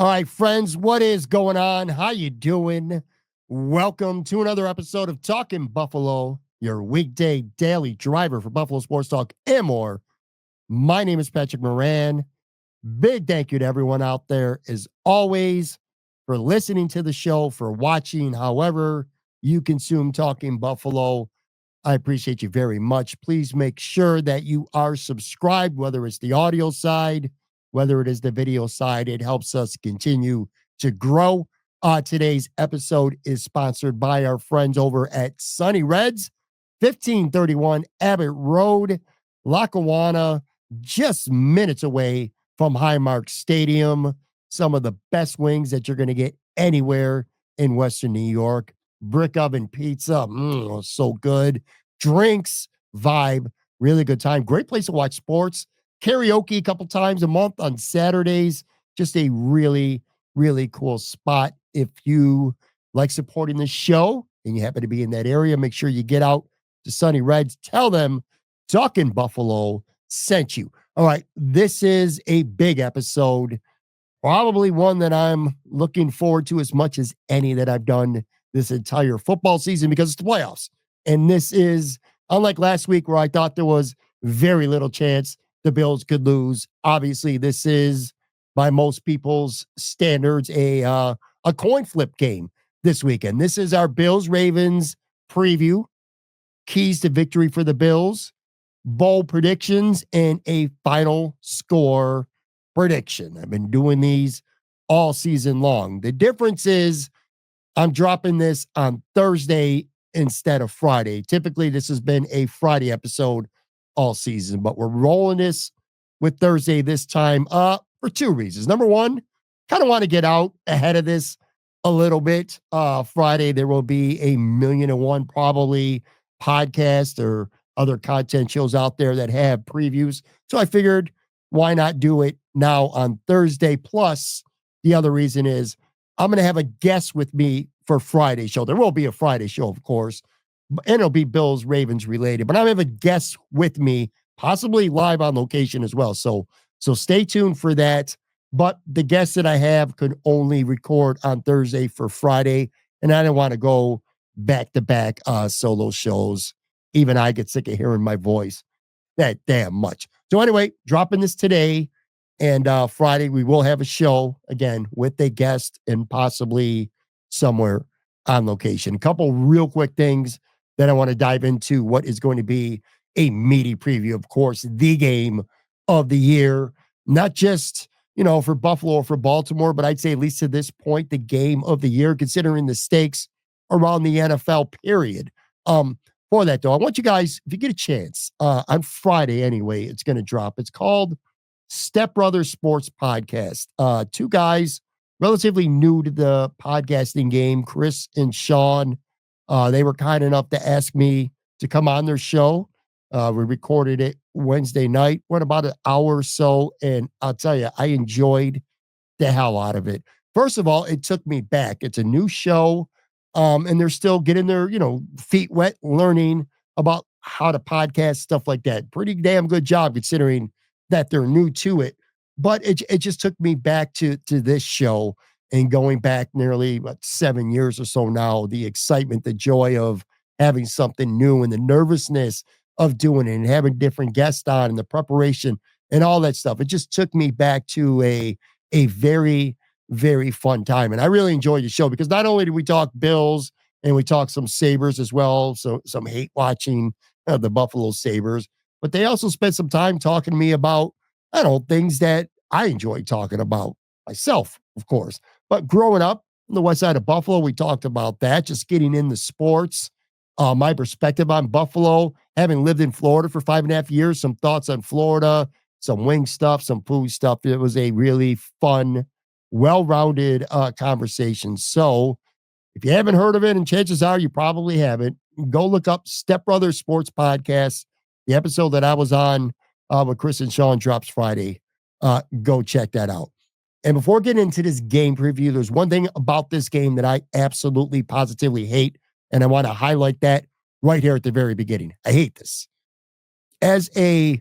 All right, friends, what is going on? How you doing? Welcome to another episode of Talking Buffalo, your weekday daily driver for Buffalo Sports Talk and more. My name is Patrick Moran. Big thank you to everyone out there, as always, for listening to the show, for watching, however you consume Talking Buffalo. I appreciate you very much. Please make sure that you are subscribed, whether it's the audio side, whether it is the video side. It helps us continue to grow. Today's episode is sponsored by our friends over at Sunny Reds, 1531 Abbott Road, Lackawanna, just minutes away from Highmark Stadium. Some of the best wings that you're going to get anywhere in Western New York. Brick oven pizza, so good. Drinks, vibe, really good time. Great place to watch sports. Karaoke a couple times a month on Saturdays. Just a really, really cool spot. If you like supporting the show and you happen to be in that area, make sure you get out to Sunny Reds. Tell them Talking Buffalo sent you. All right, this is a big episode. Probably one that I'm looking forward to as much as any that I've done this entire football season because it's the playoffs. And this is, unlike last week where I thought there was very little chance the Bills could lose. Obviously, this is, by most people's standards, a coin flip game this weekend. This is our Bills-Ravens preview, keys to victory for the Bills, bowl predictions, and a final score prediction. I've been doing these all season long. The difference is I'm dropping this on Thursday instead of Friday. Typically, this has been a Friday episode all season, but we're rolling this with Thursday this time for two reasons. Number one, kind of want to get out ahead of this a little bit. Friday, there will be a 1,000,001 probably podcast or other content shows out there that have previews. So I figured, why not do it now on Thursday? Plus, the other reason is I'm going to have a guest with me for Friday show. There will be a Friday show, of course, and it'll be Bills Ravens related, but I'm going to have a guest with me, possibly live on location as well. So stay tuned for that. But the guest that I have could only record on Thursday for Friday, and I don't want to go back-to-back solo shows. Even I get sick of hearing my voice that damn much. So anyway, dropping this today, and Friday we will have a show again with a guest and possibly somewhere on location. A couple real quick things that I want to dive into. What is going to be a meaty preview, of course, the game of the year, not just, for Buffalo or for Baltimore, but I'd say at least to this point, the game of the year, considering the stakes around the NFL period. For that, though, I want you guys, if you get a chance, on Friday anyway, it's going to drop. It's called Step Brothers Sports Podcast. Two guys relatively new to the podcasting game, Chris and Sean. They were kind enough to ask me to come on their show. We recorded it Wednesday night, went about an hour or so, and I'll tell you, I enjoyed the hell out of it. First of all, it took me back. It's a new show. And they're still getting their, feet wet, learning about how to podcast, stuff like that. Pretty damn good job considering that they're new to it. But it just took me back to this show and going back nearly 7 years or so now, the excitement, the joy of having something new and the nervousness of doing it and having different guests on and the preparation and all that stuff. It just took me back to a very, very fun time. And I really enjoyed the show because not only did we talk Bills and we talked some Sabres as well, so some hate watching the Buffalo Sabres, but they also spent some time talking to me about, things that I enjoy talking about myself, of course. But growing up on the west side of Buffalo, we talked about that, just getting in the sports, my perspective on Buffalo, having lived in Florida for 5.5 years, some thoughts on Florida, some wing stuff, some food stuff. It was a really fun, well-rounded conversation. So if you haven't heard of it, and chances are you probably haven't, go look up Step Brothers Sports Podcast. The episode that I was on with Chris and Sean drops Friday. Go check that out. And before getting into this game preview, there's one thing about this game that I absolutely positively hate, and I want to highlight that right here at the very beginning. I hate this. As a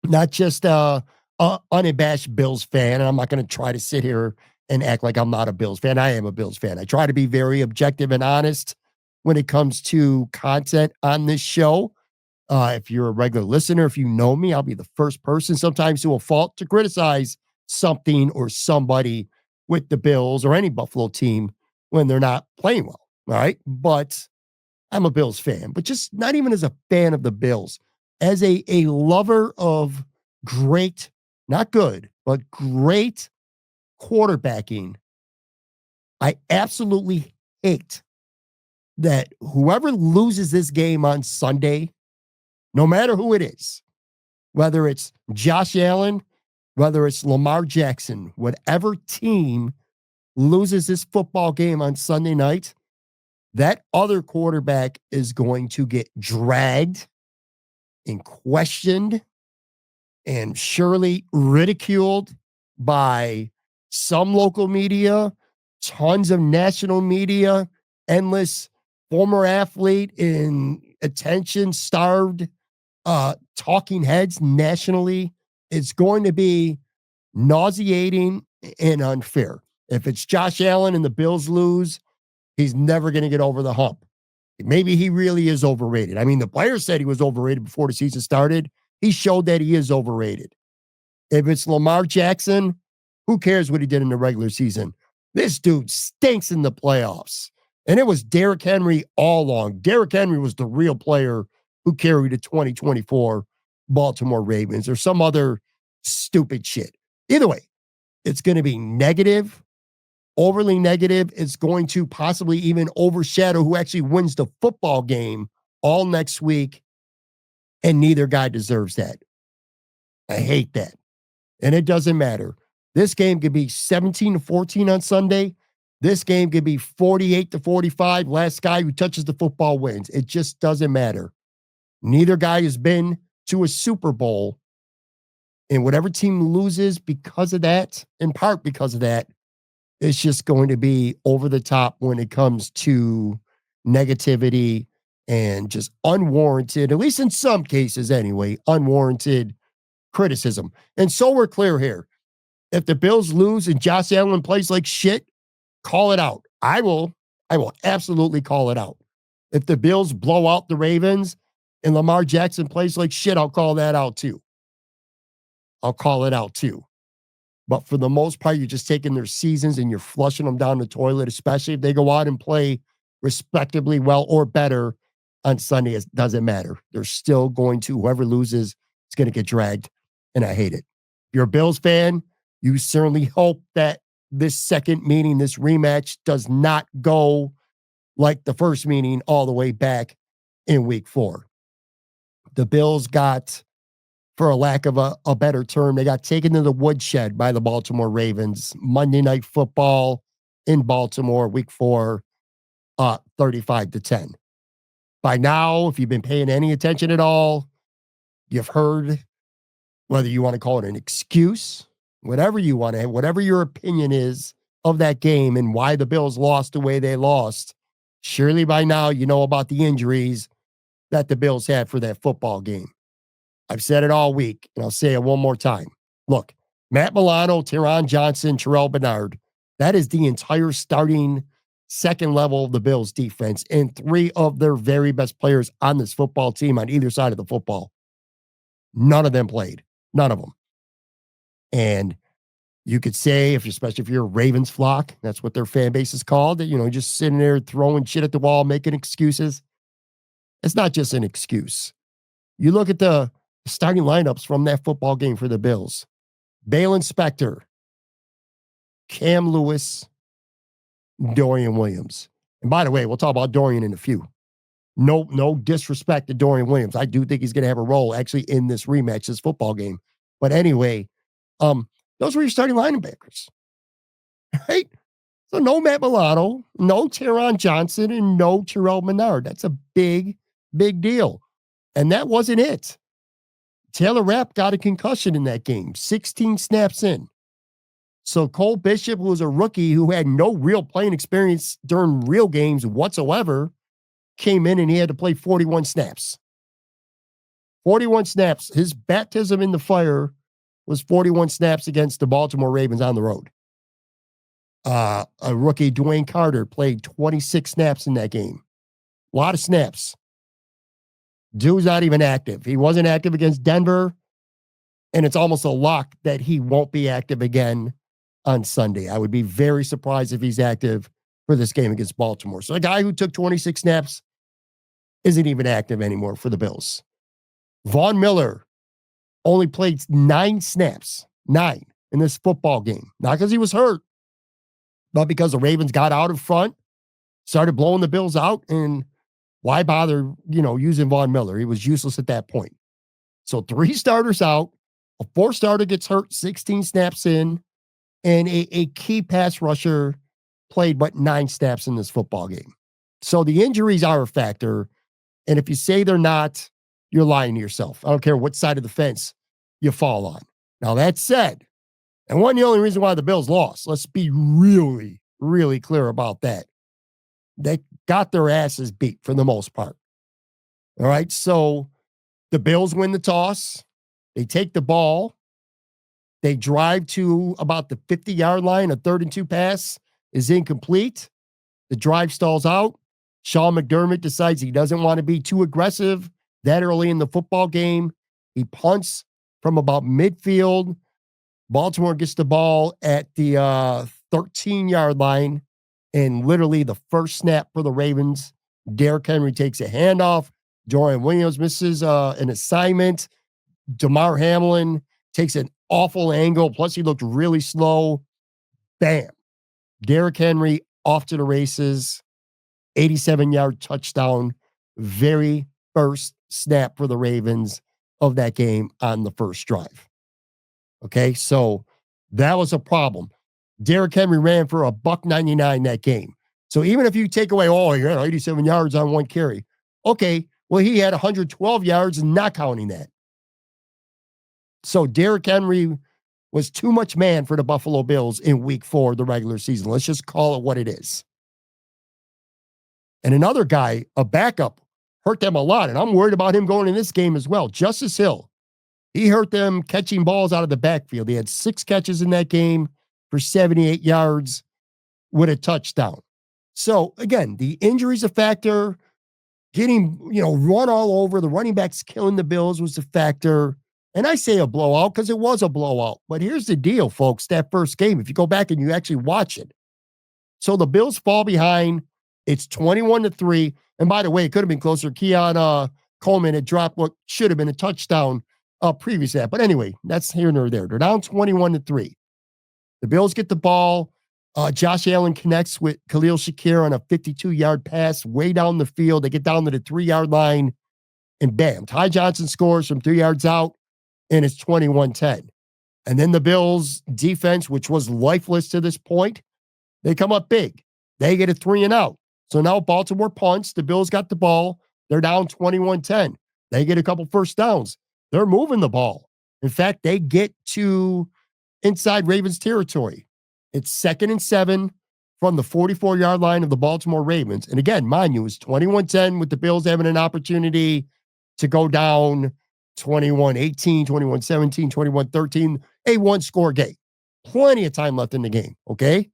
not just unabashed Bills fan, and I'm not going to try to sit here and act like I'm not a Bills fan. I am a Bills fan. I try to be very objective and honest when it comes to content on this show. If you're a regular listener, if you know me, I'll be the first person sometimes to a fault to criticize something or somebody with the Bills or any Buffalo team when they're not playing well. All right. But I'm a Bills fan, but just not even as a fan of the Bills, as a lover of great, not good, but great quarterbacking. I absolutely hate that whoever loses this game on Sunday, no matter who it is, whether it's Josh Allen, whether it's Lamar Jackson, whatever team loses this football game on Sunday night, that other quarterback is going to get dragged and questioned and surely ridiculed by some local media, tons of national media, endless former athlete and attention starved talking heads nationally. It's going to be nauseating and unfair. If it's Josh Allen and the Bills lose, he's never going to get over the hump. Maybe he really is overrated. I mean, the player said he was overrated before the season started. He showed that he is overrated. If it's Lamar Jackson, who cares what he did in the regular season? This dude stinks in the playoffs. And it was Derrick Henry all along. Derrick Henry was the real player who carried the 2024 Baltimore Ravens or some other stupid shit. Either way, it's going to be negative, overly negative. It's going to possibly even overshadow who actually wins the football game all next week. And neither guy deserves that. I hate that. And it doesn't matter. This game could be 17-14 on Sunday. This game could be 48-45. Last guy who touches the football wins. It just doesn't matter. Neither guy has been to a Super Bowl. And whatever team loses because of that, in part because of that, it's just going to be over the top when it comes to negativity and just unwarranted, at least in some cases anyway, unwarranted criticism. And so we're clear here. If the Bills lose and Josh Allen plays like shit, call it out. I will absolutely call it out. If the Bills blow out the Ravens and Lamar Jackson plays like shit, I'll call that out too. I'll call it out too. But for the most part, you're just taking their seasons and you're flushing them down the toilet, especially if they go out and play respectably well or better on Sunday. It doesn't matter. They're still going to, whoever loses, is going to get dragged. And I hate it. If you're a Bills fan, you certainly hope that this second meeting, this rematch, does not go like the first meeting all the way back in week 4. The Bills got, for a lack of a better term, they got taken to the woodshed by the Baltimore Ravens. Monday Night Football in Baltimore, week 4, 35-10. By now, if you've been paying any attention at all, you've heard, whether you want to call it an excuse, whatever you want to, whatever your opinion is of that game and why the Bills lost the way they lost. Surely by now you know about the injuries that the Bills had for that football game. I've said it all week, and I'll say it one more time. Look, Matt Milano, Teron Johnson, Terrell Bernard, that is the entire starting second level of the Bills defense and 3 of their very best players on this football team on either side of the football. None of them played. None of them. And you could say, especially if you're a Ravens flock, that's what their fan base is called, that, just sitting there throwing shit at the wall, making excuses. It's not just an excuse. You look at the starting lineups from that football game for the Bills. Balin Spector, Cam Lewis, Dorian Williams. And by the way, we'll talk about Dorian in a few. No disrespect to Dorian Williams. I do think he's going to have a role actually in this rematch, this football game. But anyway, those were your starting linebackers, right? So no Matt Milano, no Teron Johnson, and no Terrell Bernard. That's a big, big deal. And that wasn't it. Taylor Rapp got a concussion in that game, 16 snaps in. So Cole Bishop, who was a rookie who had no real playing experience during real games whatsoever, came in and he had to play 41 snaps. 41 snaps. His baptism in the fire was 41 snaps against the Baltimore Ravens on the road. A rookie, Dwayne Carter, played 26 snaps in that game. A lot of snaps. Dude's not even active. He wasn't active against Denver, and it's almost a lock that he won't be active again on Sunday. I would be very surprised if he's active for this game against Baltimore. So a guy who took 26 snaps isn't even active anymore for the Bills. Von Miller only played 9 snaps, 9 in this football game. Not because he was hurt, but because the Ravens got out in front, started blowing the Bills out, and why bother, using Von Miller? He was useless at that point. So 3 starters out, a 4th starter gets hurt 16 snaps in, and a key pass rusher played but 9 snaps in this football game. So the injuries are a factor, and if you say they're not, you're lying to yourself. I don't care what side of the fence you fall on. Now, that said, and one of the only reason why the Bills lost, let's be really, really clear about that. They got their asses beat for the most part. All right, so the Bills win the toss. They take the ball. They drive to about the 50-yard line. A 3rd and 2 pass is incomplete. The drive stalls out. Sean McDermott decides he doesn't want to be too aggressive that early in the football game. He punts from about midfield. Baltimore gets the ball at the 13-yard line, and literally the first snap for the Ravens, Derrick Henry takes a handoff. Dorian Williams misses an assignment. Damar Hamlin takes an awful angle. Plus, he looked really slow. Bam. Derrick Henry off to the races. 87-yard touchdown. Very first snap for the Ravens of that game on the first drive. Okay, so that was a problem. Derrick Henry ran for $199 that game. So even if you take away, he had 87 yards on 1 carry. Okay, well, he had 112 yards, not counting that. So Derrick Henry was too much man for the Buffalo Bills in week 4 of the regular season. Let's just call it what it is. And another guy, a backup, hurt them a lot. And I'm worried about him going in this game as well. Justice Hill. He hurt them catching balls out of the backfield. He had 6 catches in that game for 78 yards with a touchdown. So again, the injury's a factor. Getting, run all over, the running backs killing the Bills was a factor. And I say a blowout because it was a blowout. But here's the deal, folks, that first game, if you go back and you actually watch it. So the Bills fall behind. It's 21-3. And by the way, it could have been closer. Keon Coleman had dropped what should have been a touchdown previous to that. But anyway, that's here nor there. They're down 21-3. The Bills get the ball. Josh Allen connects with Khalil Shakir on a 52-yard pass way down the field. They get down to the 3-yard line, and bam, Ty Johnson scores from 3 yards out, and it's 21-10. And then the Bills' defense, which was lifeless to this point, they come up big. They get a 3 and out. So now Baltimore punts. The Bills got the ball. They're down 21-10. They get a couple first downs. They're moving the ball. In fact, they get to inside Ravens territory. It's 2nd and 7 from the 44-yard line of the Baltimore Ravens. And again, mind you, it's 21-10 with the Bills having an opportunity to go down 21-18, 21-17, 21-13, a 1-score game. Plenty of time left in the game, okay?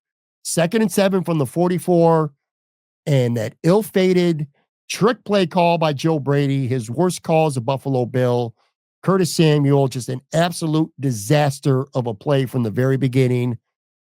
2nd and 7 from the 44, and that ill-fated trick play call by Joe Brady, his worst call as a Buffalo Bill. Curtis Samuel, just an absolute disaster of a play from the very beginning.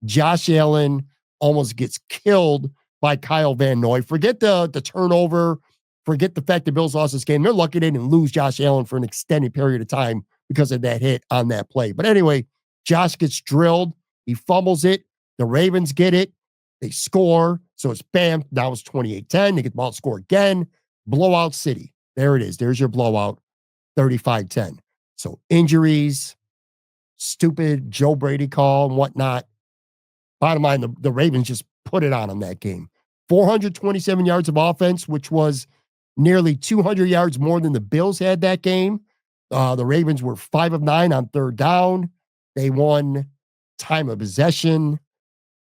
Josh Allen almost gets killed by Kyle Van Noy. Forget the turnover. Forget the fact the Bills lost this game. They're lucky they didn't lose Josh Allen for an extended period of time because of that hit on that play. But anyway, Josh gets drilled. He fumbles it. The Ravens get it. They score. So it's bam. Now it's 28-10. They get the ball, score again. Blowout city. There it is. There's your blowout. 35-10. So injuries, stupid Joe Brady call and whatnot. Bottom line, the Ravens just put it on them that game. 427 yards of offense, which was nearly 200 yards more than the Bills had that game. The Ravens were 5 of 9 on 3rd down. They won time of possession.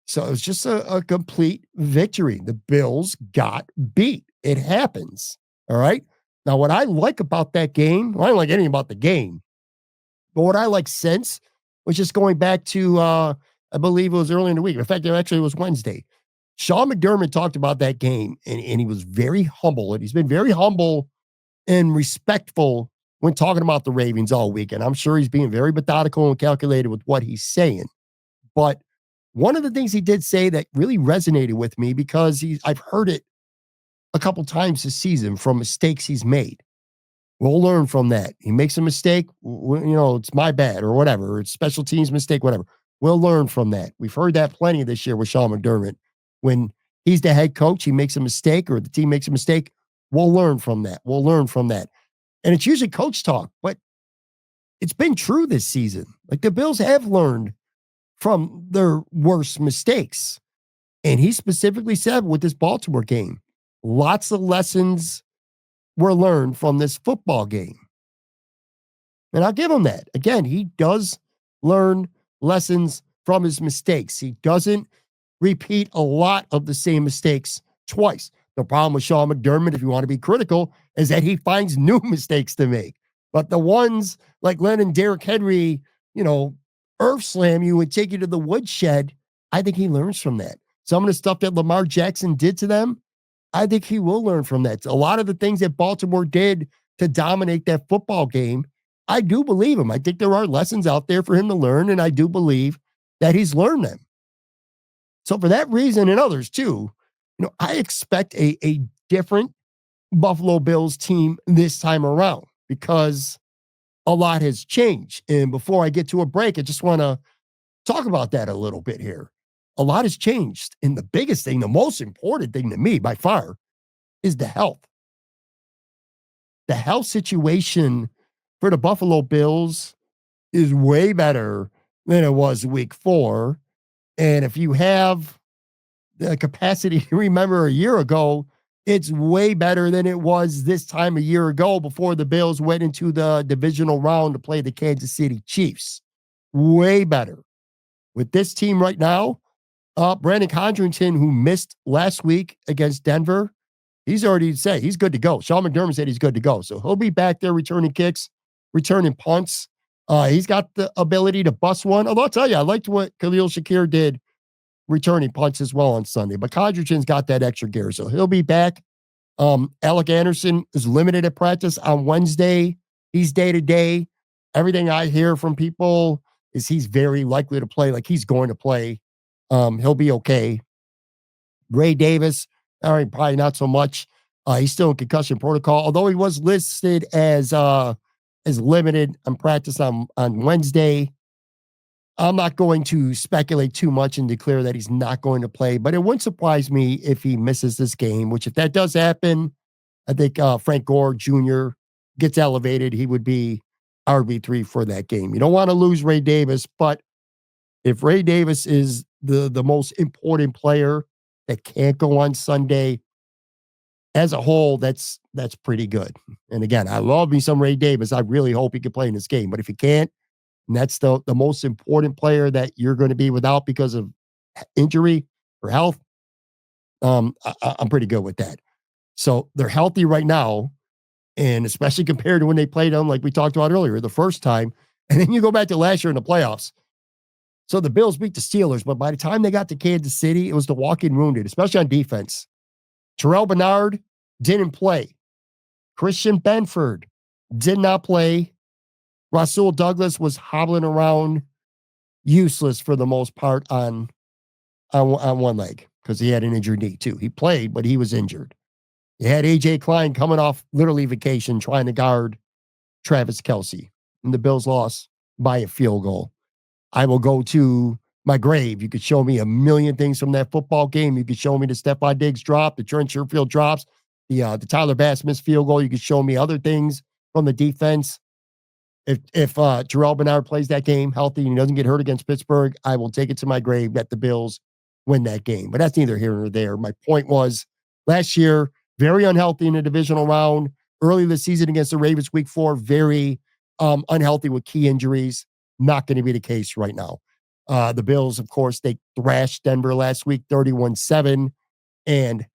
So it was just a complete victory. The Bills got beat. It happens. All right. Now, what I like about that game, well, I don't like anything about the game, but what I like since was just going back to I believe it was early in the week. In fact, it was Wednesday. Sean McDermott talked about that game, and he was very humble, and he's been very humble and respectful when talking about the Ravens all week. And I'm sure he's being very methodical and calculated with what he's saying. But one of the things he did say that really resonated with me because I've heard it a couple times this season from mistakes he's made. We'll learn from that. He makes a mistake, it's my bad or whatever. It's special teams mistake, whatever. We'll learn from that. We've heard that plenty this year with Sean McDermott. When he's the head coach, he makes a mistake or the team makes a mistake. We'll learn from that. We'll learn from that. And it's usually coach talk, but it's been true this season. Like the Bills have learned from their worst mistakes. And he specifically said with this Baltimore game, lots of lessons were learned from this football game. And I'll give him that. Again, he does learn lessons from his mistakes. He doesn't repeat a lot of the same mistakes twice. The problem with Sean McDermott, if you want to be critical, is that he finds new mistakes to make. But the ones like Len and Derrick Henry, earth slam you and take you to the woodshed, I think he learns from that. Some of the stuff that Lamar Jackson did to them, I think he will learn from that. A lot of the things that Baltimore did to dominate that football game, I do believe him. I think there are lessons out there for him to learn, and I do believe that he's learned them. So for that reason and others too, I expect a different Buffalo Bills team this time around because a lot has changed. And before I get to a break, I just want to talk about that a little bit here. A lot has changed. And the biggest thing, the most important thing to me by far is the health. The health situation for the Buffalo Bills is way better than it was week 4. And if you have the capacity to remember a year ago, it's way better than it was this time a year ago before the Bills went into the divisional round to play the Kansas City Chiefs. Way better. With this team right now, Brandon Condrington, who missed last week against Denver, he's already said he's good to go. Sean McDermott said he's good to go. So he'll be back there returning kicks, returning punts. He's got the ability to bust one. Although I'll tell you, I liked what Khalil Shakir did returning punts as well on Sunday. But Condrington's got that extra gear, so he'll be back. Alec Anderson is limited at practice on Wednesday. He's day-to-day. Everything I hear from people is he's very likely to play, like he's going to play. He'll be okay. Ray Davis, all right, probably not so much. He's still in concussion protocol, although he was listed as limited on practice on Wednesday. I'm not going to speculate too much and declare that he's not going to play, but it wouldn't surprise me if he misses this game, which if that does happen, I think Frank Gore Jr. gets elevated. He would be RB3 for that game. You don't want to lose Ray Davis, but if Ray Davis is the most important player that can't go on Sunday, as a whole, that's pretty good. And again, I love me some Ray Davis. I really hope he can play in this game, but if he can't, and that's the most important player that you're going to be without because of injury or health, I'm pretty good with that. So they're healthy right now, and especially compared to when they played them, like we talked about earlier, the first time. And then you go back to last year in the playoffs. So the Bills beat the Steelers, but by the time they got to Kansas City, it was the walking wounded, especially on defense. Terrell Bernard didn't play. Christian Benford did not play. Rasul Douglas was hobbling around, useless for the most part on one leg because he had an injured knee too. He played, but he was injured. You had AJ Klein coming off literally vacation trying to guard Travis Kelce, and the Bills lost by a field goal. I will go to my grave. You could show me a million things from that football game. You could show me the Stephon Diggs drop, the Trent Sherfield drops, the Tyler Bass missed field goal. You could show me other things from the defense. If Terrell Bernard plays that game healthy and he doesn't get hurt against Pittsburgh, I will take it to my grave that the Bills win that game. But that's neither here nor there. My point was last year, very unhealthy in the divisional round. Early this season against the Ravens, week 4, very unhealthy with key injuries. Not going to be the case right now. The Bills, of course, they thrashed Denver last week, 31-7. And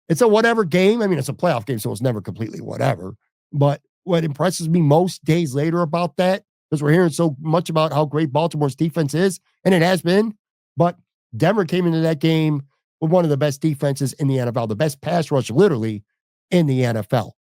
it's a whatever game. I mean, it's a playoff game, so it's never completely whatever. But what impresses me most days later about that, because we're hearing so much about how great Baltimore's defense is, and it has been, But Denver came into that game with one of the best defenses in the NFL, the best pass rush, literally, in the NFL.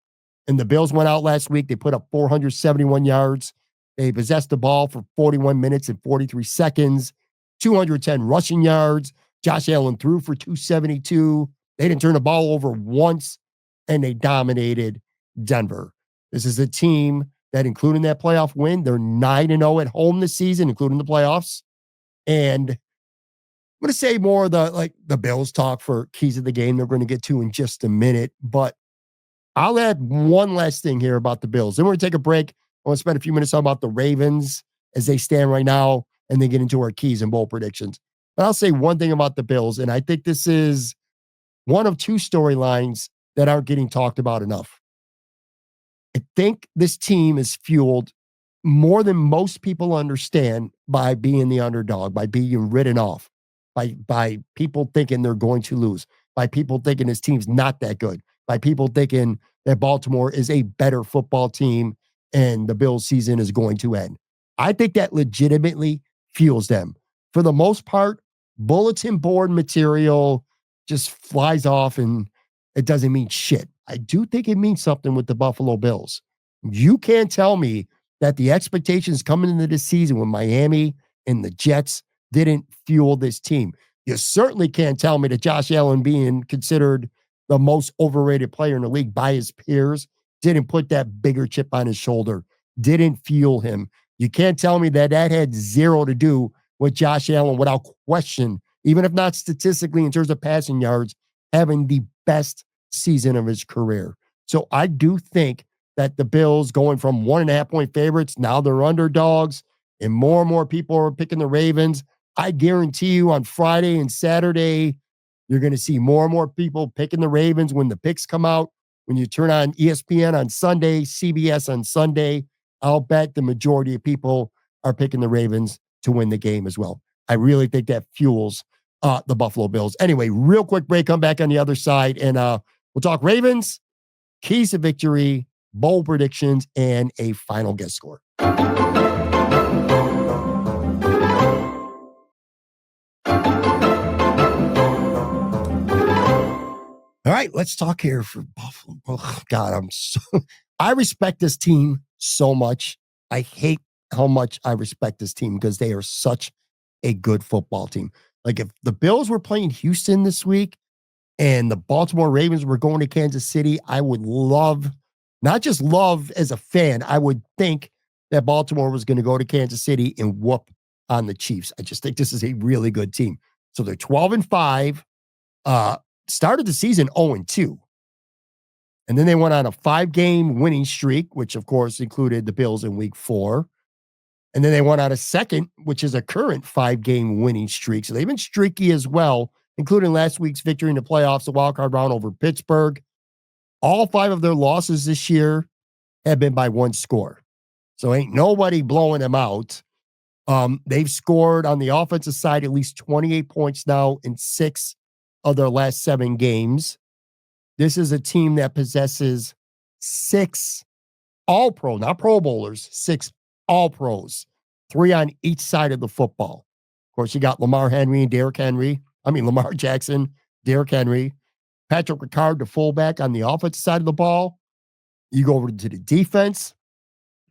And the Bills went out last week. They put up 471 yards. They possessed the ball for 41 minutes and 43 seconds, 210 rushing yards. Josh Allen threw for 272. They didn't turn the ball over once, and they dominated Denver. This is a team that, including that playoff win, they're 9-0 at home this season, including the playoffs. And I'm going to say more of the Bills talk for keys of the game they're going to get to in just a minute. But I'll add one last thing here about the Bills. Then we're going to take a break. I want to spend a few minutes talking about the Ravens as they stand right now, and then get into our keys and bowl predictions. But I'll say one thing about the Bills, and I think this is one of two storylines that aren't getting talked about enough. I think this team is fueled more than most people understand by being the underdog, by being written off, by people thinking they're going to lose, by people thinking this team's not that good, by people thinking that Baltimore is a better football team and the Bills season is going to end. I think that legitimately fuels them. For the most part, bulletin board material just flies off and it doesn't mean shit. I do think it means something with the Buffalo Bills. You can't tell me that the expectations coming into this season with Miami and the Jets didn't fuel this team. You certainly can't tell me that Josh Allen, being considered the most overrated player in the league by his peers, didn't put that bigger chip on his shoulder, didn't fuel him. You can't tell me that had zero to do with Josh Allen, without question, even if not statistically in terms of passing yards, having the best season of his career. So I do think that the Bills, going from 1.5-point favorites, now they're underdogs, and more people are picking the Ravens. I guarantee you on Friday and Saturday, you're going to see more and more people picking the Ravens when the picks come out. When you turn on ESPN on Sunday, CBS on Sunday, I'll bet the majority of people are picking the Ravens to win the game as well. I really think that fuels the Buffalo Bills. Anyway, real quick break, come back on the other side, and we'll talk Ravens, keys to victory, bowl predictions, and a final guess score. All right, let's talk here for Buffalo. Oh, God, I respect this team so much. I hate how much I respect this team because they are such a good football team. Like, if the Bills were playing Houston this week and the Baltimore Ravens were going to Kansas City, I would love, not just love as a fan, I would think that Baltimore was going to go to Kansas City and whoop on the Chiefs. I just think this is a really good team. So they're 12-5. Started the season 0-2. And then they went on a 5-game winning streak, which of course included the Bills in week 4. And then they went on a second, which is a current 5-game winning streak. So they've been streaky as well, including last week's victory in the playoffs, the wildcard round over Pittsburgh. All 5 of their losses this year have been by 1 score. So ain't nobody blowing them out. They've scored on the offensive side at least 28 points now in 6 of their last 7 games. This is a team that possesses 6 all-pro, not Pro Bowlers, 6 all-pros, 3 on each side of the football. Of course, you got Lamar Jackson, Derrick Henry, Patrick Ricard, the fullback on the offensive side of the ball. You go over to the defense.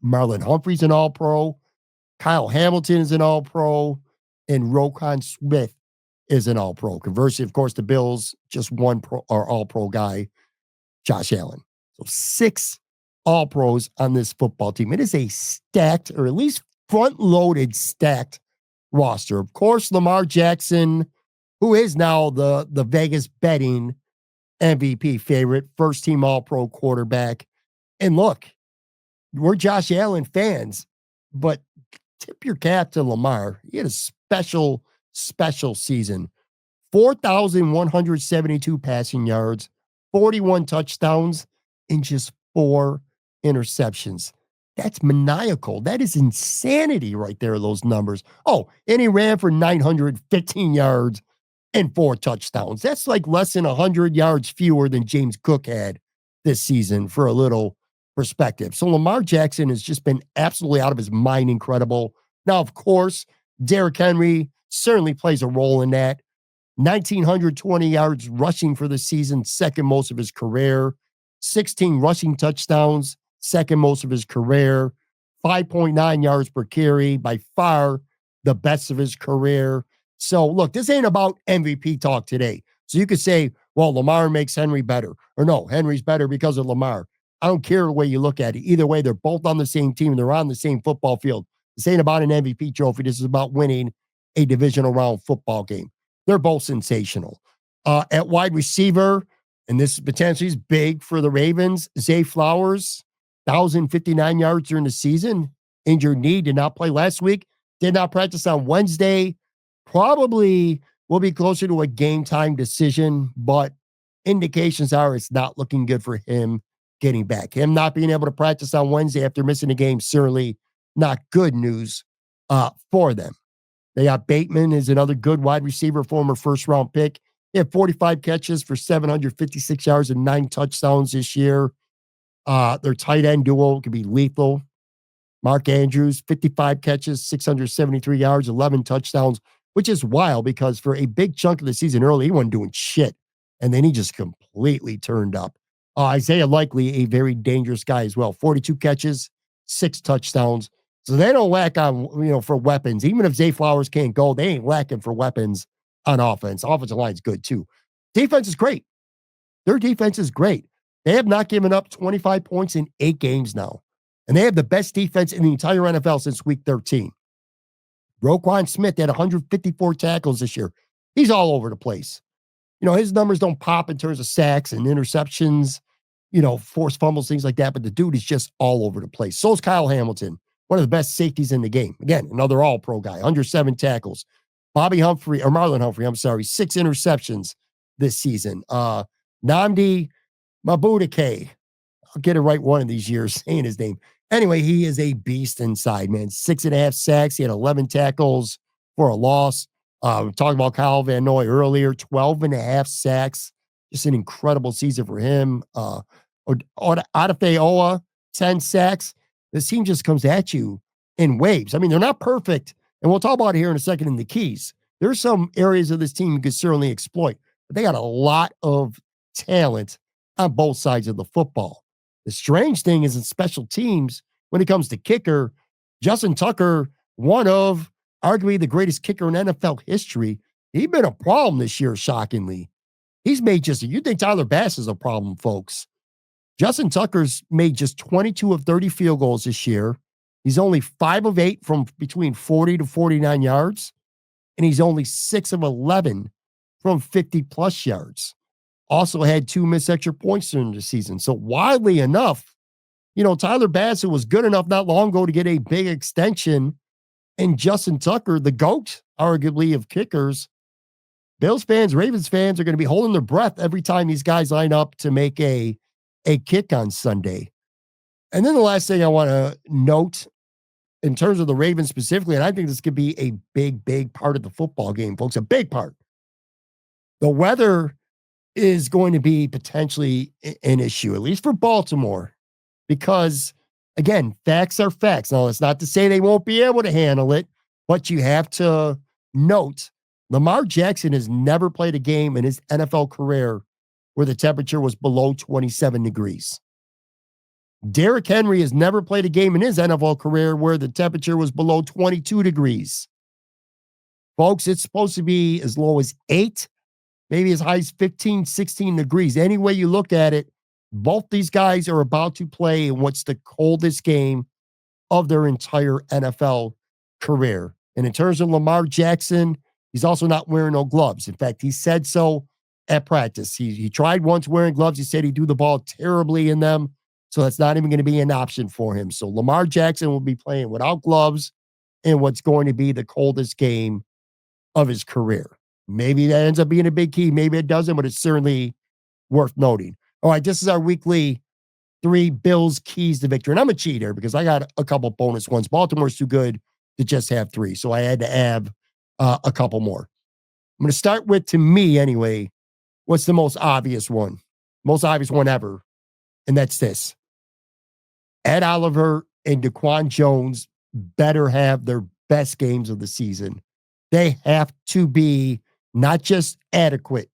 Marlon Humphrey's an all-pro. Kyle Hamilton is an all-pro. And Roquan Smith is an all-pro. Conversely, of course, the Bills, just 1 pro or all-pro guy, Josh Allen. So 6 all-pros on this football team. It is a stacked, or at least front-loaded stacked roster. Of course, Lamar Jackson, who is now the Vegas betting MVP favorite, first-team all-pro quarterback. And look, we're Josh Allen fans, but tip your cap to Lamar. He had a special season. 4,172 passing yards, 41 touchdowns, and just 4 interceptions. That's maniacal. That is insanity right there, those numbers. Oh, and he ran for 915 yards and 4 touchdowns. That's like less than 100 yards fewer than James Cook had this season, for a little perspective. So Lamar Jackson has just been absolutely out of his mind incredible. Now, of course, Derrick Henry certainly plays a role in that. 1,920 yards rushing for the season, second most of his career. 16 rushing touchdowns, second most of his career. 5.9 yards per carry, by far the best of his career. So, look, this ain't about MVP talk today. So you could say, well, Lamar makes Henry better. Or no, Henry's better because of Lamar. I don't care the way you look at it. Either way, they're both on the same team. They're on the same football field. This ain't about an MVP trophy. This is about winning a divisional round football game. They're both sensational. At wide receiver, and this potentially is big for the Ravens, Zay Flowers, 1,059 yards during the season. Injured knee, did not play last week, did not practice on Wednesday. Probably will be closer to a game time decision, but indications are it's not looking good for him getting back. Him not being able to practice on Wednesday after missing a game, certainly not good news for them. They got Bateman is another good wide receiver, former first round pick. He had 45 catches for 756 yards and 9 touchdowns this year. Their tight end duo could be lethal. Mark Andrews, 55 catches, 673 yards, 11 touchdowns, which is wild because for a big chunk of the season early, he wasn't doing shit. And then he just completely turned up. Isaiah Likely, a very dangerous guy as well. 42 catches, 6 touchdowns. So they don't lack on, for weapons. Even if Zay Flowers can't go, they ain't lacking for weapons on offense. Offensive line's good too. Defense is great. Their defense is great. They have not given up 25 points in 8 games now. And they have the best defense in the entire NFL since week 13. Roquan Smith had 154 tackles this year. He's all over the place. His numbers don't pop in terms of sacks and interceptions, forced fumbles, things like that. But the dude is just all over the place. So is Kyle Hamilton, one of the best safeties in the game. Again, another all-pro guy, 107 tackles. Marlon Humphrey, 6 interceptions this season. Nnamdi Mabudike, I'll get it right one of these years saying his name. Anyway, he is a beast inside, man. 6.5 sacks. He had 11 tackles for a loss. We talked about Kyle Van Noy earlier, 12.5 sacks. Just an incredible season for him. Adefeowa, 10 sacks. This team just comes at you in waves. I mean, they're not perfect. And we'll talk about it here in a second in the keys. There's some areas of this team you could certainly exploit, but they got a lot of talent on both sides of the football. The strange thing is in special teams, when it comes to kicker, Justin Tucker, one of arguably the greatest kicker in NFL history, he's been a problem this year, shockingly. He's made you think Tyler Bass is a problem, folks. Justin Tucker's made just 22 of 30 field goals this year. He's only 5 of 8 from between 40 to 49 yards, and he's only 6 of 11 from 50 plus yards. Also had 2 missed extra points during the season. So wildly enough, Tyler Bass was good enough not long ago to get a big extension, and Justin Tucker, the GOAT, arguably, of kickers. Bills fans, Ravens fans are going to be holding their breath every time these guys line up to make a kick on Sunday. And then the last thing I want to note in terms of the Ravens specifically, and I think this could be a big, big part of the football game, folks, a big part. The weather is going to be potentially an issue, at least for Baltimore, because, again, facts are facts. Now, it's not to say they won't be able to handle it, but you have to note Lamar Jackson has never played a game in his NFL career where the temperature was below 27 degrees. Derrick Henry has never played a game in his NFL career where the temperature was below 22 degrees. Folks, it's supposed to be as low as 8, maybe as high as 15, 16 degrees. Any way you look at it, both these guys are about to play in what's the coldest game of their entire NFL career. And in terms of Lamar Jackson, he's also not wearing no gloves. In fact, he said so at practice. He tried once wearing gloves. He said he threw the ball terribly in them. So that's not even going to be an option for him. So Lamar Jackson will be playing without gloves in what's going to be the coldest game of his career. Maybe that ends up being a big key. Maybe it doesn't, but it's certainly worth noting. All right, this is our weekly 3 Bills keys to victory. And I'm a cheater because I got a couple bonus ones. Baltimore's too good to just have 3. So I had to add a couple more. I'm going to start with, to me anyway, what's the most obvious one ever. And that's this. Ed Oliver and Daquan Jones better have their best games of the season They have to be not just adequate,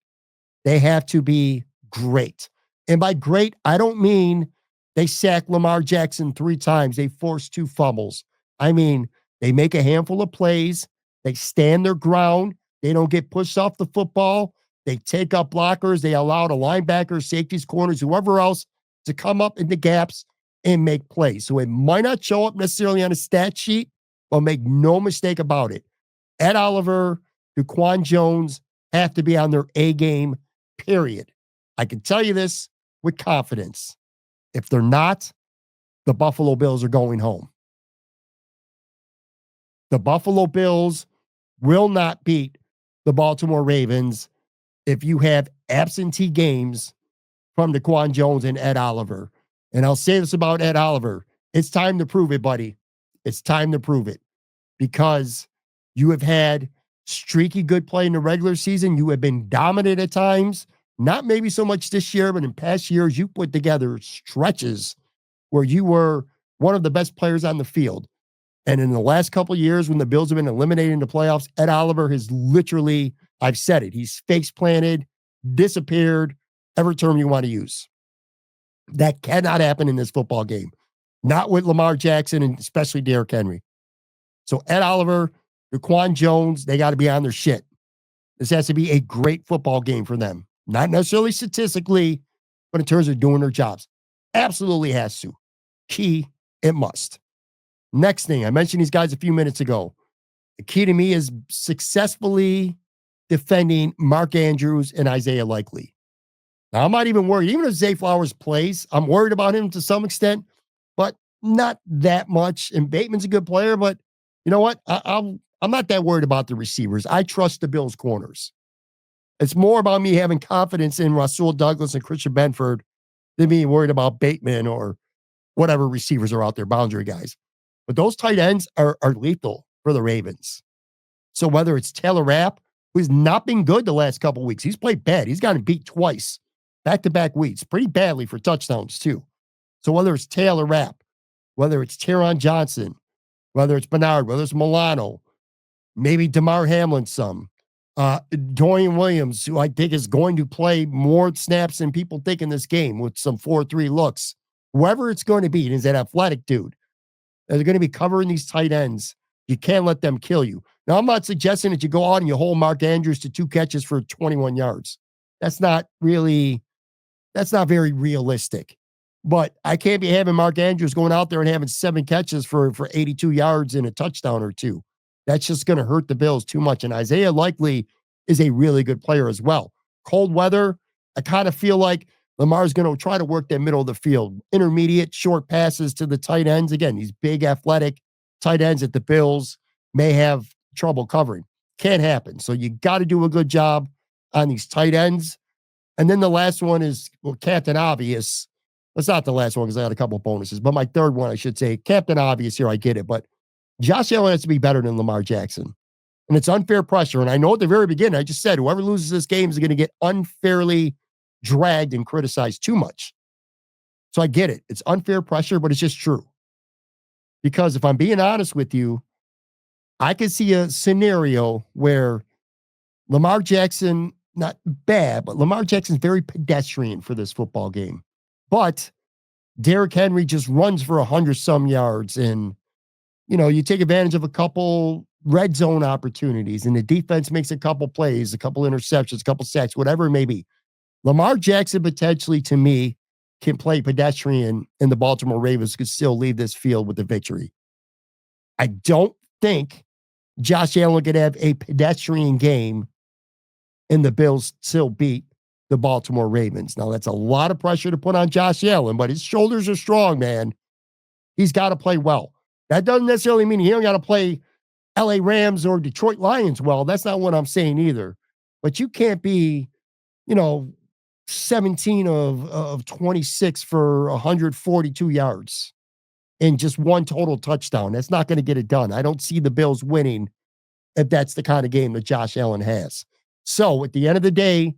they have to be great. And by great, I don't mean they sack Lamar Jackson 3 times, they force 2 fumbles. I mean, they make a handful of plays, they stand their ground, they don't get pushed off the football, they take up blockers, they allow the linebackers, safeties, corners, whoever else to come up in the gaps and make plays. So it might not show up necessarily on a stat sheet, but make no mistake about it. Ed Oliver, Daquan Jones have to be on their A game, period. I can tell you this with confidence. If they're not, the Buffalo Bills are going home. The Buffalo Bills will not beat the Baltimore Ravens if you have absentee games from Daquan Jones and Ed Oliver. And I'll say this about Ed Oliver. It's time to prove it, buddy. It's time to prove it because you have had streaky good play in the regular season. You have been dominant at times. Not maybe so much this year, but in past years, you put together stretches where you were one of the best players on the field. And in the last couple of years, when the Bills have been eliminated in the playoffs, Ed Oliver has literally, I've said it, he's face planted, disappeared, every term you want to use. That cannot happen in this football game. Not with Lamar Jackson and especially Derrick Henry. So Ed Oliver, Daquan Jones, they got to be on their shit. This has to be a great football game for them. Not necessarily statistically, but in terms of doing their jobs. Absolutely has to. Key, it must. Next thing, I mentioned these guys a few minutes ago. The key to me is successfully defending Mark Andrews and Isaiah Likely. Now, I'm not even worried. Even if Zay Flowers plays, I'm worried about him to some extent, but not that much. And Bateman's a good player, but you know what? I'm not that worried about the receivers. I trust the Bills' corners. It's more about me having confidence in Rasul Douglas and Christian Benford than being worried about Bateman or whatever receivers are out there, boundary guys. But those tight ends are lethal for the Ravens. So whether it's Taylor Rapp, who's not been good the last couple of weeks, he's played bad. He's gotten beat twice, back-to-back weeks, pretty badly for touchdowns too. So whether it's Taylor Rapp, whether it's Teron Johnson, whether it's Bernard, whether it's Milano, maybe DeMar Hamlin some, Dorian Williams, who I think is going to play more snaps than people think in this game with some 4-3 looks. Whoever it's going to be, and is that athletic dude. They're going to be covering these tight ends. You can't let them kill you. Now, I'm not suggesting that you go out and you hold Mark Andrews to 2 catches for 21 yards. That's not very realistic. But I can't be having Mark Andrews going out there and having 7 catches for 82 yards and a touchdown or 2. That's just going to hurt the Bills too much. And Isaiah Likely is a really good player as well. Cold weather, I kind of feel like Lamar's going to try to work that middle of the field. Intermediate, short passes to the tight ends. Again, these big, athletic tight ends that the Bills may have trouble covering. Can't happen. So you got to do a good job on these tight ends. And then the last one is, well, Captain Obvious. That's not the last one because I had a couple of bonuses. But my third one, I should say, Captain Obvious here, I get it. But Josh Allen has to be better than Lamar Jackson. And it's unfair pressure. And I know at the very beginning, I just said, whoever loses this game is going to get unfairly dragged and criticized too much. So I get it. It's unfair pressure, but it's just true. Because if I'm being honest with you, I can see a scenario where Lamar Jackson, not bad, but Lamar Jackson's very pedestrian for this football game. But Derrick Henry just runs for 100-some yards and, you take advantage of a couple red zone opportunities and the defense makes a couple plays, a couple interceptions, a couple sacks, whatever it may be. Lamar Jackson potentially, to me, can play pedestrian and the Baltimore Ravens could still leave this field with the victory. I don't think Josh Allen could have a pedestrian game and the Bills still beat the Baltimore Ravens. Now, that's a lot of pressure to put on Josh Allen, but his shoulders are strong, man. He's got to play well. That doesn't necessarily mean he don't got to play LA Rams or Detroit Lions well. That's not what I'm saying either. But you can't be, 17 of 26 for 142 yards and just one total touchdown. That's not going to get it done. I don't see the Bills winning if that's the kind of game that Josh Allen has. So at the end of the day,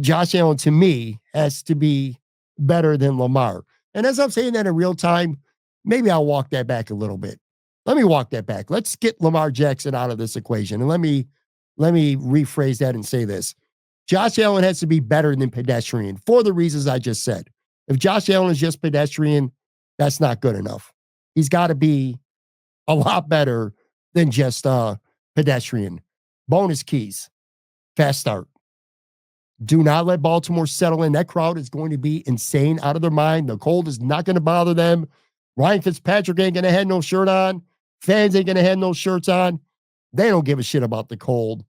Josh Allen, to me, has to be better than Lamar. And as I'm saying that in real time, maybe I'll walk that back a little bit. let me walk that back. Let's get Lamar Jackson out of this equation. And let me rephrase that and say this. Josh Allen has to be better than pedestrian for the reasons I just said. If Josh Allen is just pedestrian, that's not good enough. He's got to be a lot better than just pedestrian. Bonus keys, fast start. Do not let Baltimore settle in. That crowd is going to be insane, out of their mind. The cold is not going to bother them. Ryan Fitzpatrick ain't going to have no shirt on. Fans ain't going to have no shirts on. They don't give a shit about the cold.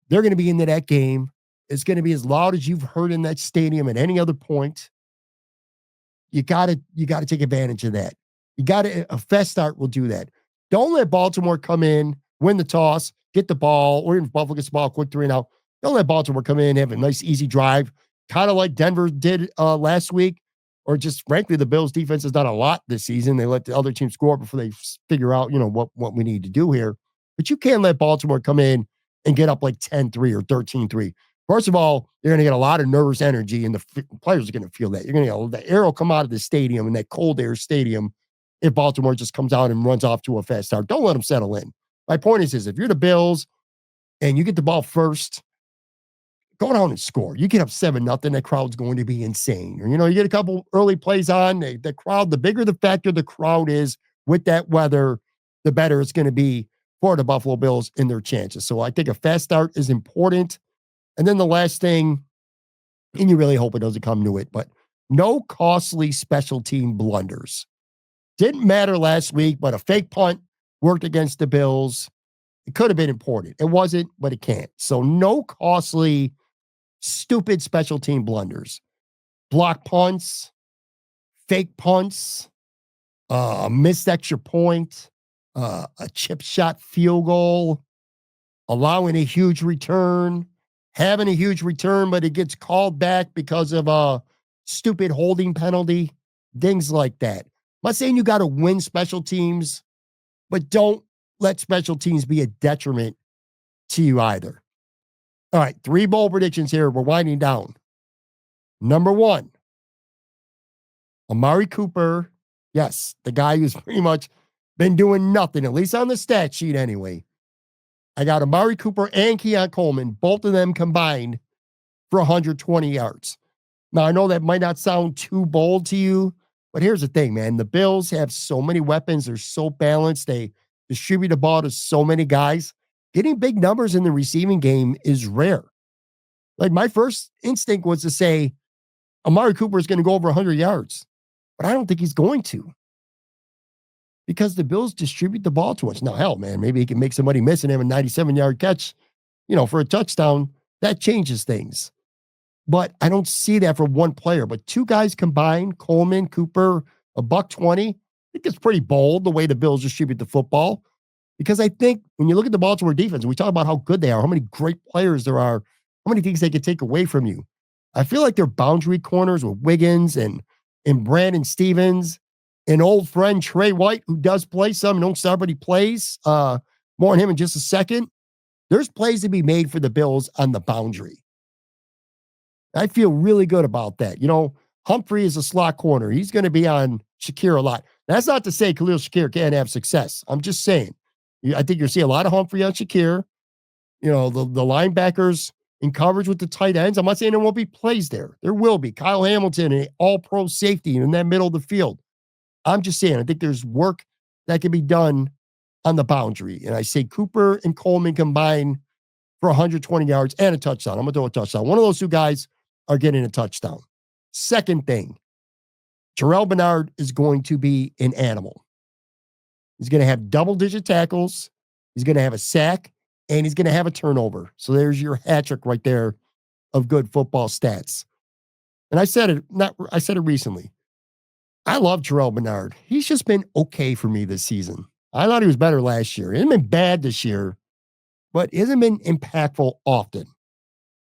They're going to be into that game. It's going to be as loud as you've heard in that stadium at any other point. You gotta take advantage of that. A fast start will do that. Don't let Baltimore come in, win the toss, get the ball, or even if Buffalo gets the ball quick 3-and-out. Don't let Baltimore come in, have a nice, easy drive, kind of like Denver did last week, or just frankly, the Bills defense has done a lot this season. They let the other team score before they figure out, what we need to do here. But you can't let Baltimore come in and get up like 10-3 or 13-3. First of all, you're going to get a lot of nervous energy, and the players are going to feel that. You're going to get the air will come out of the stadium, in that cold air stadium, if Baltimore just comes out and runs off to a fast start. Don't let them settle in. My point is if you're the Bills and you get the ball first, go down and score. You get up 7-0, that crowd's going to be insane. Or, you get a couple early plays on, the crowd, the bigger the factor the crowd is with that weather, the better it's going to be for the Buffalo Bills in their chances. So I think a fast start is important. And then the last thing, and you really hope it doesn't come to it, but no costly special team blunders. Didn't matter last week, but a fake punt worked against the Bills. It could have been important. It wasn't, but it can't. So no costly, stupid special team blunders. Block punts, fake punts, a missed extra point, a chip shot field goal, allowing a huge return, having a huge return, but it gets called back because of a stupid holding penalty, things like that. I'm not saying you got to win special teams, but don't let special teams be a detriment to you either. All right, 3 bold predictions here. We're winding down. Number 1, Amari Cooper. Yes, the guy who's pretty much been doing nothing, at least on the stat sheet anyway. I got Amari Cooper and Keon Coleman, both of them combined for 120 yards. Now, I know that might not sound too bold to you, but here's the thing, man. The Bills have so many weapons. They're so balanced. They distribute the ball to so many guys. Getting big numbers in the receiving game is rare. Like, my first instinct was to say Amari Cooper is going to go over 100 yards, but I don't think he's going to, because the Bills distribute the ball to us. Now, hell, man, maybe he can make somebody miss and have a 97-yard catch, for a touchdown. That changes things. But I don't see that for one player. But 2 guys combined, Coleman, Cooper, $120. I think it's pretty bold the way the Bills distribute the football. Because I think when you look at the Baltimore defense, we talk about how good they are, how many great players there are, how many things they can take away from you. I feel like their boundary corners with Wiggins and Brandon Stevens, an old friend, Trey White, who does play some, don't start, but he plays. More on him in just a second. There's plays to be made for the Bills on the boundary. I feel really good about that. Humphrey is a slot corner. He's going to be on Shakir a lot. That's not to say Khalil Shakir can't have success. I'm just saying. I think you'll see a lot of Humphrey on Shakir. The linebackers in coverage with the tight ends. I'm not saying there won't be plays there. There will be. Kyle Hamilton, an all-pro safety in that middle of the field. I'm just saying, I think there's work that can be done on the boundary. And I say Cooper and Coleman combined for 120 yards and a touchdown. I'm going to throw a touchdown. One of those 2 guys are getting a touchdown. Second thing, Terrell Bernard is going to be an animal. He's going to have double-digit tackles. He's going to have a sack, and he's going to have a turnover. So there's your hat trick right there of good football stats. And I said it recently. I love Terrell Bernard. He's just been okay for me this season. I thought he was better last year. He hasn't been bad this year, but he hasn't been impactful often.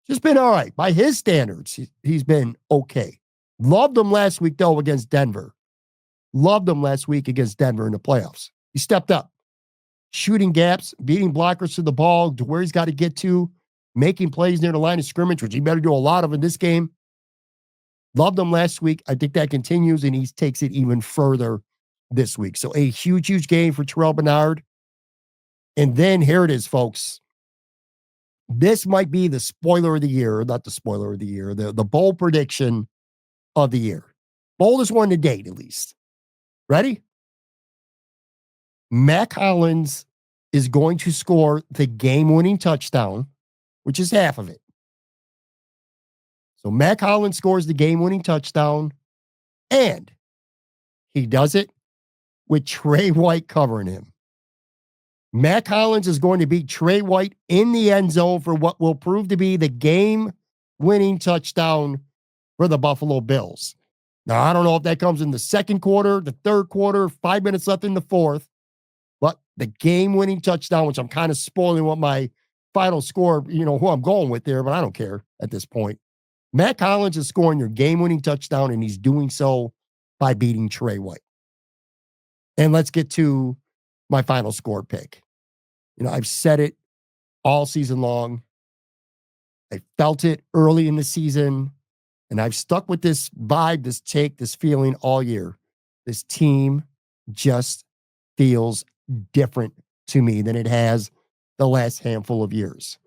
Just been all right. By his standards, he's been okay. Loved him last week, though, against Denver. Loved him last week against Denver in the playoffs. He stepped up. Shooting gaps, beating blockers to the ball to where he's got to get to, making plays near the line of scrimmage, which he better do a lot of in this game. Loved him last week. I think that continues, and he takes it even further this week. So a huge, huge game for Terrell Bernard. And then here it is, folks. This might be the spoiler of the year, not the spoiler of the year, the bold prediction of the year. Boldest one to date, at least. Ready? Mac Hollins is going to score the game-winning touchdown, which is half of it. So Mac Hollins scores the game-winning touchdown, and he does it with Trey White covering him. Mac Hollins is going to beat Trey White in the end zone for what will prove to be the game-winning touchdown for the Buffalo Bills. Now, I don't know if that comes in the second quarter, the third quarter, 5 minutes left in the fourth, but the game-winning touchdown, which I'm kind of spoiling what my final score, who I'm going with there, but I don't care at this point. Mac Hollins is scoring your game-winning touchdown, and he's doing so by beating Trey White. And let's get to my final score pick. I've said it all season long. I felt it early in the season, and I've stuck with this vibe, this take, this feeling all year. This team just feels different to me than it has the last handful of years.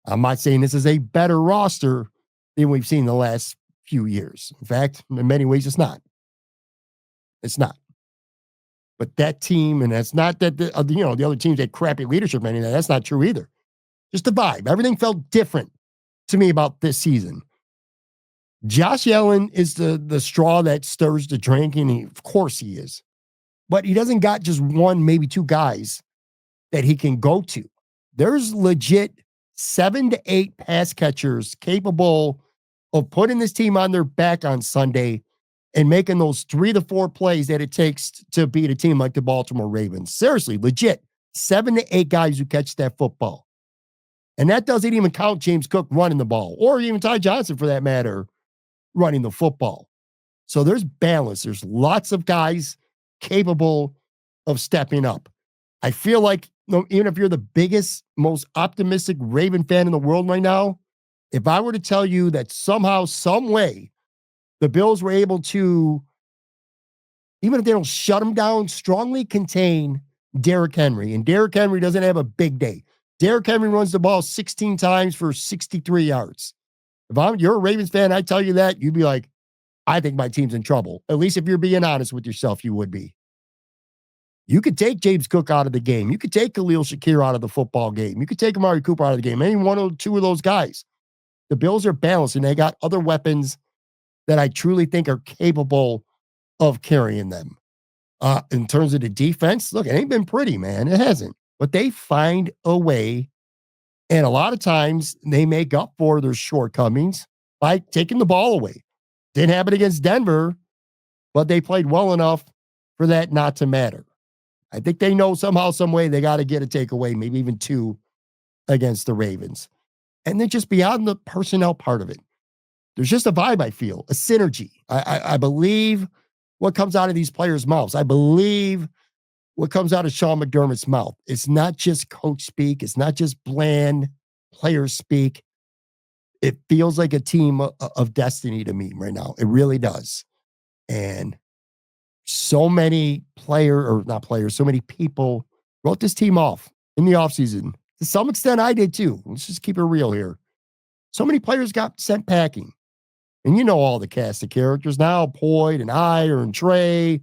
I'm not saying this is a better roster than we've seen the last few years. In fact, in many ways, it's not. It's not. But that team, and that's not that the other teams had crappy leadership, any of that. That's not true either. Just the vibe. Everything felt different to me about this season. Josh Allen is the straw that stirs the drink, and of course he is. But he doesn't got just one, maybe two guys that he can go to. There's legit 7 to 8 pass catchers capable of putting this team on their back on Sunday and making those 3 to 4 plays that it takes to beat a team like the Baltimore Ravens. Seriously, legit, 7 to 8 guys who catch that football. And that doesn't even count James Cook running the ball, or even Ty Johnson, for that matter, running the football. So there's balance. There's lots of guys capable of stepping up. I feel like, even if you're the biggest, most optimistic Raven fan in the world right now, if I were to tell you that somehow, some way, the Bills were able to, even if they don't shut him down, strongly contain Derrick Henry. And Derrick Henry doesn't have a big day. Derrick Henry runs the ball 16 times for 63 yards. If you're a Ravens fan, I tell you that, you'd be like, I think my team's in trouble. At least if you're being honest with yourself, you would be. You could take James Cook out of the game. You could take Khalil Shakir out of the football game. You could take Amari Cooper out of the game. Any one or two of those guys. The Bills are balanced, and they got other weapons that I truly think are capable of carrying them. In terms of the defense, look, it ain't been pretty, man. It hasn't. But they find a way, and a lot of times they make up for their shortcomings by taking the ball away. Didn't happen against Denver, but they played well enough for that not to matter. I think they know somehow, some way they got to get a takeaway, maybe even 2 against the Ravens. And then just beyond the personnel part of it, there's just a vibe, I feel, a synergy. I believe what comes out of these players' mouths. I believe what comes out of Sean McDermott's mouth. It's not just coach speak. It's not just bland player speak. It feels like a team of destiny to me right now. It really does. And so many so many people wrote this team off in the offseason. To some extent, I did too. Let's just keep it real here. So many players got sent packing. And you know all the cast of characters now, Poyd and Iyer and Trey,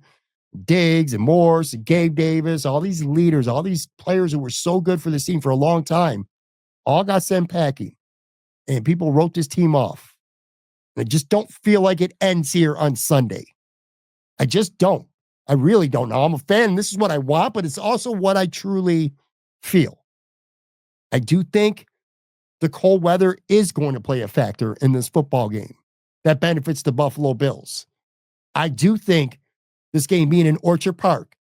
Diggs and Morse and Gabe Davis, all these leaders, all these players who were so good for this team for a long time, all got sent packing. And people wrote this team off. And I just don't feel like it ends here on Sunday. I just don't. I really don't. Now, I'm a fan, and this is what I want, but it's also what I truly feel. I do think the cold weather is going to play a factor in this football game that benefits the Buffalo Bills. I do think this game being in Orchard Park,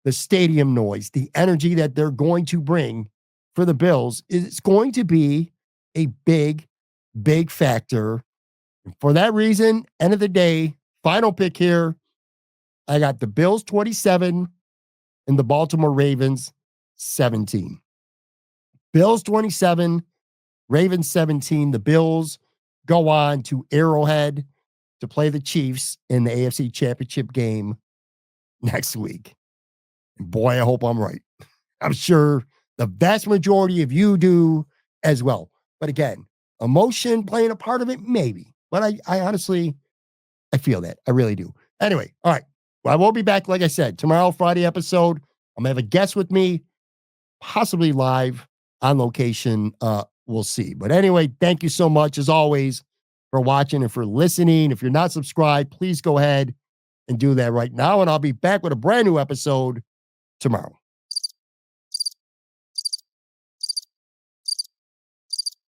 the stadium noise, the energy that they're going to bring for the Bills is going to be a big, big factor. And for that reason, end of the day, final pick here, I got the Bills 27 and the Baltimore Ravens 17. Bills 27, Ravens 17. The Bills go on to Arrowhead to play the Chiefs in the AFC Championship game next week. Boy, I hope I'm right. I'm sure the vast majority of you do as well. But again, emotion playing a part of it, maybe. But I honestly, I feel that. I really do. Anyway, all right. Well, I will be back, like I said, tomorrow, Friday episode. I'm going to have a guest with me, possibly live on location. We'll see. But anyway, thank you so much, as always, for watching and for listening. If you're not subscribed, please go ahead and do that right now. And I'll be back with a brand new episode tomorrow.